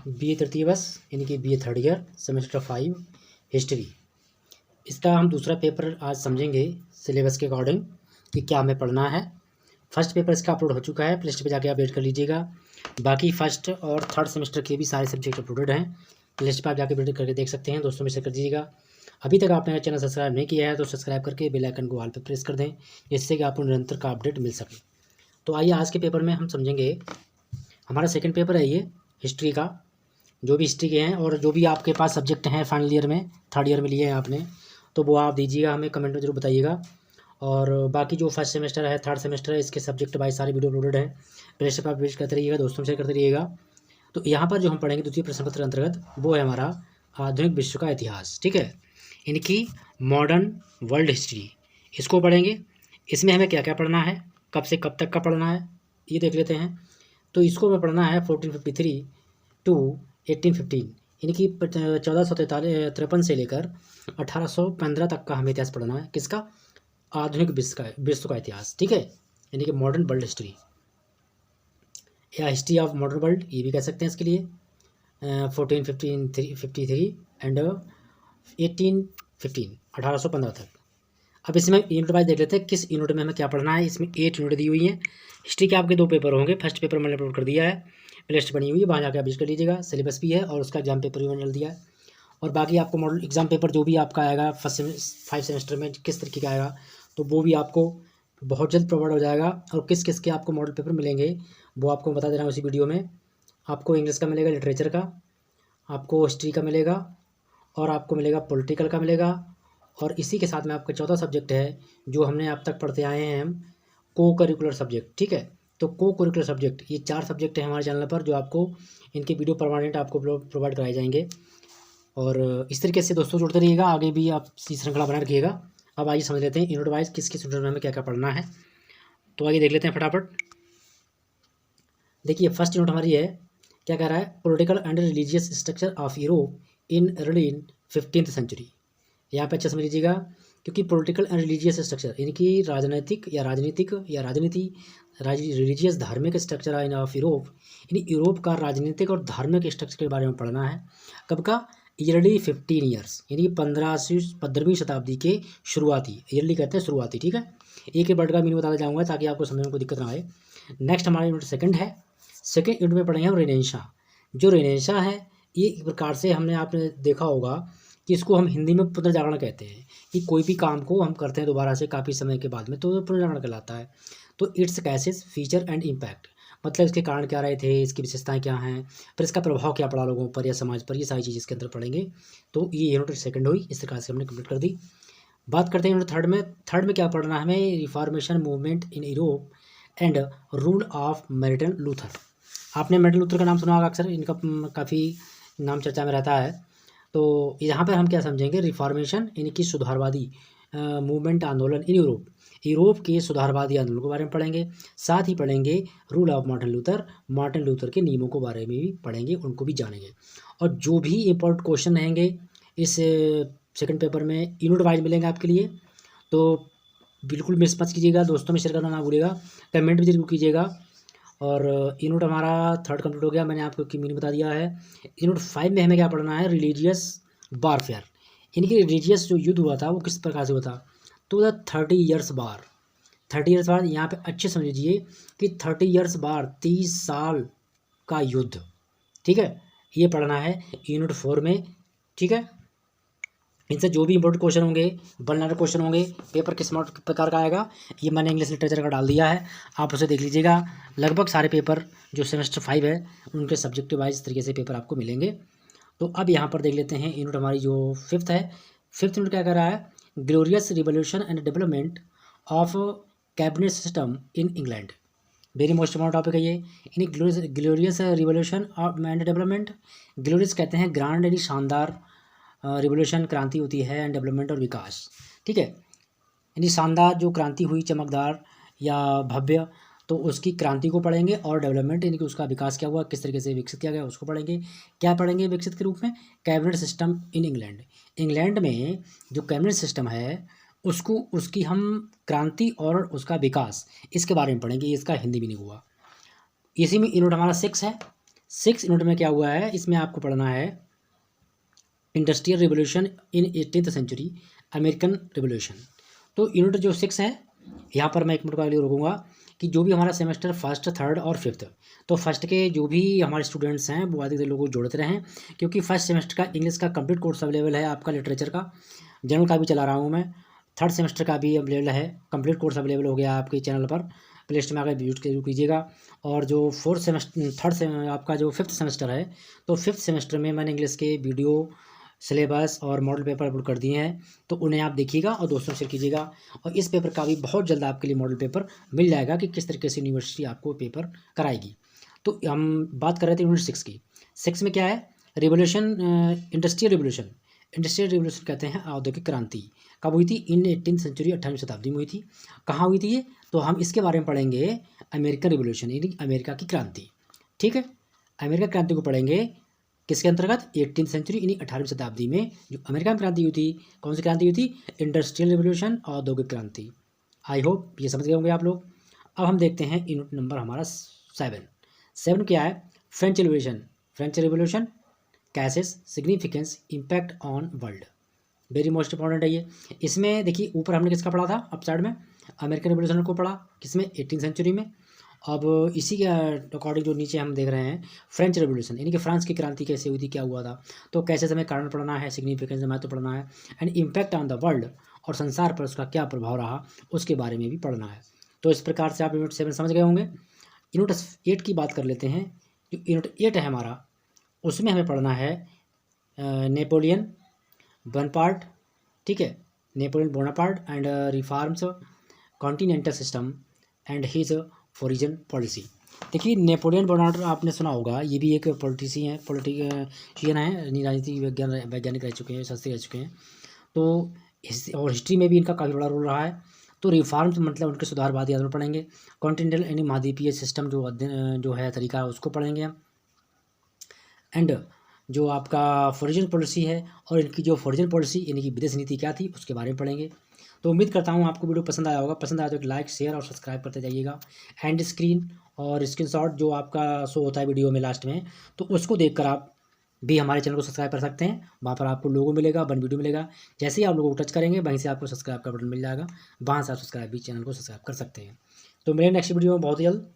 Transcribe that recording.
BA तृतीय वर्ष यानी कि BA third year semester 5 history. इसका हम दूसरा पेपर आज समझेंगे सिलेबस के अकॉर्डिंग कि क्या हमें पढ़ना है। फर्स्ट पेपर इसका अपलोड हो चुका है, प्ले लिस्ट पर जाके अपडेट कर लीजिएगा। बाकी फर्स्ट और थर्ड सेमेस्टर के भी सारे सब्जेक्ट अपलोडेड हैं, प्ले लिस्ट पर आप जाके अपडेट करके देख सकते हैं। दोस्तों में शेयर कर दीजिएगा। अभी तक आपने चैनल सब्सक्राइब नहीं किया है तो सब्सक्राइब करके बेल आइकन को ऑल पे प्रेस कर दें, जिससे कि आपको निरंतर का अपडेट मिल सके। तो आइए आज के पेपर में हम समझेंगे, हमारा सेकंड पेपर है ये हिस्ट्री का। जो भी हिस्ट्री के हैं और जो भी आपके पास सब्जेक्ट हैं फाइनल ईयर में, थर्ड ईयर में लिए हैं आपने, तो वो आप दीजिएगा, हमें कमेंट में जरूर बताइएगा। और बाकी जो फर्स्ट सेमेस्टर है, थर्ड सेमेस्टर है, इसके सब्जेक्ट वाइज सारे वीडियो अपलोडेड हैं, प्ले लिस्ट पर आप विजिट करते रहिएगा, दोस्तों से शेयर करते रहिएगा। तो यहाँ पर जो हम पढ़ेंगे द्वितीय प्रश्न पत्र अंतर्गत, वो है हमारा आधुनिक विश्व का इतिहास। ठीक है, इनकी मॉडर्न वर्ल्ड हिस्ट्री, इसको पढ़ेंगे। इसमें हमें क्या क्या पढ़ना है, कब से कब तक का पढ़ना है, ये देख लेते हैं। तो इसको हमें पढ़ना है 1453 टू 1815, यानी कि 1453 से लेकर 1815 तक का हमें इतिहास पढ़ना है। किसका? आधुनिक विश्व का इतिहास। ठीक है, यानी कि मॉडर्न वर्ल्ड हिस्ट्री या हिस्ट्री ऑफ मॉडर्न वर्ल्ड, ये भी कह सकते हैं इसके लिए। 1453 एंड 1815, 1815 तक। अब इसमें यूनिट वाइज देख लेते हैं किस यूनिट में हमें क्या पढ़ना है। इसमें 8 यूनिट दी हुई हैं। हिस्ट्री के आपके 2 पेपर होंगे। फर्स्ट पेपर मैंने अपलोड कर दिया है, प्ले लिस्ट बनी हुई है, वहाँ जाकर आप विजिट कर लीजिएगा। सिलेबस भी है और उसका एग्जाम पेपर भी मैंने डाल दिया है। और बाकी आपको मॉडल एग्जाम पेपर जो भी आपका आएगा फर्स्ट 5 सेमेस्टर में किस तरीके का आएगा, तो वो भी आपको बहुत जल्द प्रोवाइड हो जाएगा। और किस किस के आपको मॉडल पेपर मिलेंगे वो आपको बता दे रहा हूँ उसी वीडियो में। आपको इंग्लिश का मिलेगा, लिटरेचर का, आपको हिस्ट्री का मिलेगा, और आपको मिलेगा पॉलिटिकल का मिलेगा। और इसी के साथ में आपका 14 सब्जेक्ट है जो हमने अब तक पढ़ते आए हैं हम, को करिकुलर सब्जेक्ट। ठीक है, तो को करिकुलर सब्जेक्ट, ये 4 सब्जेक्ट हैं हमारे चैनल पर, जो आपको इनके वीडियो परमानेंट आपको प्रोवाइड कराए जाएंगे। और इस तरीके से दोस्तों जुड़ते रहिएगा, आगे भी आप इसी श्रृंखला बना रखिएगा। अब आइए समझ लेते हैं यूनिट वाइज किस किस यूनिट में हमें क्या क्या पढ़ना है। तो आइए देख लेते हैं फटाफट। देखिए फर्स्ट यूनिट हमारी है, क्या कह रहा है, political and religious structure of Europe in early 15th century. यहाँ पे अच्छा समझ लीजिएगा, क्योंकि पॉलिटिकल एंड रिलीजियस स्ट्रक्चर यानी कि राजनीतिक या राजनीति रिलीजियस धार्मिक स्ट्रक्चर ऑफ यूरोप, यानी यूरोप का राजनीतिक और धार्मिक स्ट्रक्चर के बारे में पढ़ना है। कब का? ईयरली 15 ईयर्स, यानी 15वीं शताब्दी के शुरुआती, ईयरली कहते हैं शुरुआती। ठीक है, एक वर्ड का मीनिंग बताता जाऊँगा ताकि आपको समझने में कोई दिक्कत ना आए। नेक्स्ट हमारा यूनिट सेकंड है। सेकंड यूनिट में पढ़ेंगे हम रेनेसां। जो रेनेसां है, ये एक प्रकार से हमने आपने देखा होगा कि इसको हम हिंदी में पुनर्जागरण कहते हैं, कि कोई भी काम को हम करते हैं दोबारा से काफ़ी समय के बाद में, तो वो पुनर्जागरण कहलाता है। तो it's cases feature and impact, मतलब इसके कारण क्या रहे थे, इसकी विशेषताएं क्या हैं, फिर इसका प्रभाव क्या पड़ा लोगों पर या समाज पर, ये सारी चीज़ इसके अंदर पढ़ेंगे। तो ये यूनिट सेकंड हुई, इस प्रकार से हमने कंप्लीट कर दी। बात करते हैं यूनिट थर्ड में। थर्ड में क्या पढ़ना है हमें, reformation movement in Europe and rule of Martin Luther. आपने मार्टिन लूथर का नाम सुना होगा अक्सर, इनका काफ़ी नाम चर्चा में रहता है। तो यहाँ पर हम क्या समझेंगे, रिफॉर्मेशन यानी कि सुधारवादी मूवमेंट, आंदोलन इन यूरोप, यूरोप के सुधारवादी आंदोलन के बारे में पढ़ेंगे। साथ ही पढ़ेंगे रूल ऑफ मार्टिन लूथर के नियमों के बारे में भी पढ़ेंगे, उनको भी जानेंगे। और जो भी इम्पोर्टेंट क्वेश्चन रहेंगे इस सेकंड पेपर में यूनिट वाइज मिलेंगे आपके लिए, तो बिल्कुल मिस मत कीजिएगा, दोस्तों में शेयर करना ना भूलिएगा, कमेंट भी जरूर कीजिएगा। और यूनिट हमारा थर्ड कंप्लीट हो गया, मैंने आपको की मीनिंग बता दिया है। यूनिट 5 में हमें क्या पढ़ना है, रिलीजियस वारफेयर, यानी कि रिलीजियस जो युद्ध हुआ था वो किस प्रकार से हुआ था। तो 30 ईयर्स बार, 30 ईयर्स बाद, यहाँ पे अच्छे समझ लीजिए कि 30 ईयर्स बार 30 साल का युद्ध। ठीक है, ये पढ़ना है यूनिट 4 में। ठीक है, इनसे जो भी इंपॉर्टेंट क्वेश्चन होंगे, वल्नरेबल क्वेश्चन होंगे, पेपर किस प्रकार का आएगा, ये मैंने इंग्लिश लिटरेचर का डाल दिया है, आप उसे देख लीजिएगा। लगभग सारे पेपर जो सेमेस्टर 5 है उनके सब्जेक्टिव वाइज तरीके से पेपर आपको मिलेंगे। तो अब यहाँ पर देख लेते हैं यूनिट हमारी जो 5th है। 5th यूनिट क्या कर रहा है, glorious revolution and development of cabinet system in England. Very most important topic है ये, यानी glorious revolution and development. Glorious कहते हैं ग्रांड यानी शानदार, रिवोल्यूशन क्रांति होती है, एंड डेवलपमेंट और विकास। ठीक है, यानी शानदार जो क्रांति हुई, चमकदार या भव्य, तो उसकी क्रांति को पढ़ेंगे। और डेवलपमेंट यानी कि उसका विकास क्या हुआ, किस तरीके से विकसित किया गया, उसको पढ़ेंगे। क्या पढ़ेंगे विकसित के रूप में, cabinet system in England. England में जो कैबिनेट सिस्टम है उसको, उसकी हम क्रांति और उसका विकास, इसके बारे में पढ़ेंगे। इसका हिंदी मीनिंग हुआ। इसी में यूनिट हमारा 6 है। 6 यूनिट में क्या हुआ है, इसमें आपको पढ़ना है industrial revolution in 18th century, American revolution. तो यूनिट जो 6 है, यहाँ पर मैं 1 मिनट का लिए रुकूंगा कि जो भी हमारा सेमेस्टर फर्स्ट, थर्ड और फिफ्थ, तो फर्स्ट के जो भी हमारे स्टूडेंट्स हैं वो अधिक लोग जोड़ते रहें, क्योंकि फर्स्ट सेमेस्टर का इंग्लिश का कंप्लीट कोर्स अवेलेबल है आपका, लिटरेचर का, जनरल का भी चला रहा हूँ मैं, थर्ड सेमेस्टर का भी अवेलेबल है, कंप्लीट कोर्स अवेलेबल हो गया आपके चैनल पर, प्ले स्टोर में आकर विजिट कीजिएगा। और जो फोर्थ सेमेस्टर, आपका जो फिफ्थ सेमेस्टर है, तो फिफ्थ सेमेस्टर में मैंने इंग्लिश के वीडियो, सिलेबस और मॉडल पेपर अपलोड कर दिए हैं, तो उन्हें आप देखिएगा और दोस्तों शेयर कीजिएगा। और इस पेपर का भी बहुत जल्द आपके लिए मॉडल पेपर मिल जाएगा कि किस तरीके से यूनिवर्सिटी आपको पेपर कराएगी। तो हम बात कर रहे थे यूनिट 6 की। 6 में क्या है, revolution, industrial revolution. Industrial revolution कहते हैं औद्योगिक क्रांति, कब हुई थी, इन 18th सेंचुरी, 18वीं शताब्दी में हुई थी। कहाँ हुई थी ये, तो हम इसके बारे में पढ़ेंगे, अमेरिकन रिवोल्यूशन यानी अमेरिका की क्रांति। ठीक है, अमेरिका क्रांति को पढ़ेंगे किसके अंतर्गत, 18th सेंचुरी यानी 18वीं शताब्दी में जो अमेरिका में क्रांति हुई थी। कौन सी क्रांति हुई थी, इंडस्ट्रियल रिवोल्यूशन, औद्योगिक क्रांति। आई होप ये समझ गए होंगे आप लोग। अब हम देखते हैं यूनिट नंबर हमारा 7 क्या है, French revolution. French revolution cases, significance, impact on world, very most important है ये। इसमें देखिए ऊपर हमने किसका पढ़ा था, अप साइड में अमेरिकन रिवोल्यूशन को पढ़ा, किसमें, 18th सेंचुरी में। अब इसी के अकॉर्डिंग जो नीचे हम देख रहे हैं, फ्रेंच रेवोल्यूशन यानी कि फ्रांस की क्रांति कैसे हुई थी, क्या हुआ था, तो कैसे हमें कारण पढ़ना है, सिग्निफिकेंस महत्व पढ़ना है, and impact on the world, और संसार पर उसका क्या प्रभाव रहा उसके बारे में भी पढ़ना है। तो इस प्रकार से आप यूनिट 7 समझ गए होंगे। यूनिट 8 की बात कर लेते हैं। जो यूनिट 8 है हमारा, उसमें हमें पढ़ना है नेपोलियन बोनापार्ट, ठीक है, Napoleon Bonaparte and reforms, continental system and his foreign policy. देखिए नेपोलियन बोनापार्ट आपने सुना होगा, ये भी एक पॉलिटिशियन है, यानी राजनीतिक वैज्ञानिक रह चुके हैं, शास्त्री रह चुके हैं। तो और हिस्ट्री में भी इनका काफ़ी बड़ा रोल रहा है। तो रिफॉर्म्स मतलब उनके सुधारवादी आंदोलन पढ़ेंगे, कॉन्टिनेंटल यानी महाद्वीपीय सिस्टम जो अध्ययन जो है तरीका उसको पढ़ेंगे हम, एंड जो आपका फॉरेन पॉलिसी है और इनकी जो फॉरेन पॉलिसी यानी कि विदेश नीति क्या थी उसके बारे में पढ़ेंगे। तो उम्मीद करता हूँ आपको वीडियो पसंद आया होगा, पसंद आया तो एक लाइक, शेयर और सब्सक्राइब करते जाइएगा। एंड स्क्रीन और स्क्रीनशॉट जो आपका शो होता है वीडियो में लास्ट में, तो उसको देखकर आप भी हमारे चैनल को सब्सक्राइब कर सकते हैं। वहाँ पर आपको लोगो मिलेगा, वन वीडियो मिलेगा, जैसे ही आप लोगों को टच करेंगे वहीं से आपको सब्सक्राइब का बटन मिल जाएगा, वहाँ से आप सब्सक्राइब भी चैनल को सब्सक्राइब कर सकते हैं। तो मेरे नेक्स्ट वीडियो में बहुत जल्द